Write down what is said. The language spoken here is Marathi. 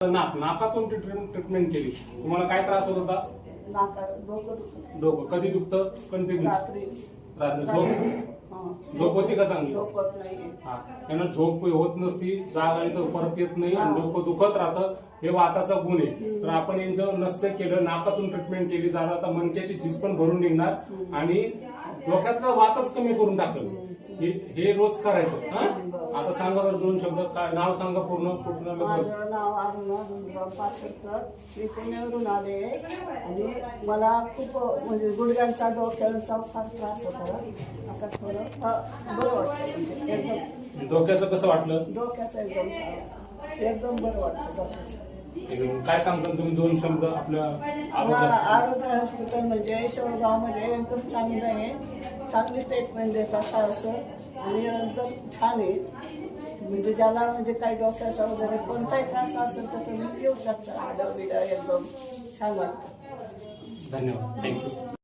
नाकातून ट्रीटमेंट केली. तुम्हाला काय त्रास होत होता? डोकं कधी दुखतं? कंटिन्यू रात्री झोप होती का चांगली? त्यांना झोप होत नसती, जाग आली तर परत येत नाही आणि डोकं दुखत राहतं. हे वाताचा गुण आहे. तर आपण यांचं नस्य केलं, नाकातून ट्रीटमेंट केली, झालं आता मणक्याची झीज पण भरून निघणार आणि डोक्यातलं वातच कमी करून टाकलं. हे रोज करायचं. आता सांगा बरं दोन शब्द. काय नाव सांगा पूर्ण? माझं नाव अरुणा धुंडराव पाचकर. मी पुण्यावरून आले आणि मला खूप म्हणजे गुडघ्यांचा डोक्यांचा फार त्रास होता. आता थोडं बरं वाटतं. म्हणजे एकदम डोक्याचं कसं वाटलं? डोक्याचं एकदम बरं वाटतं डोक्याचं. काय सांगता तुम्ही दोन शब्द आपल्या आरोग्य हॉस्पिटल म्हणजे शेवगावमध्ये एकदम चांगलं आहे. चांगली ट्रीटमेंट देतात असं आणि एकदम छान आहे. म्हणजे ज्याला म्हणजे काही डोक्याचा वगैरे कोणताही त्रास असेल तर तुम्ही येऊ शकता. आडं बिडं एकदम छान वाटतं. धन्यवाद. थँक्यू.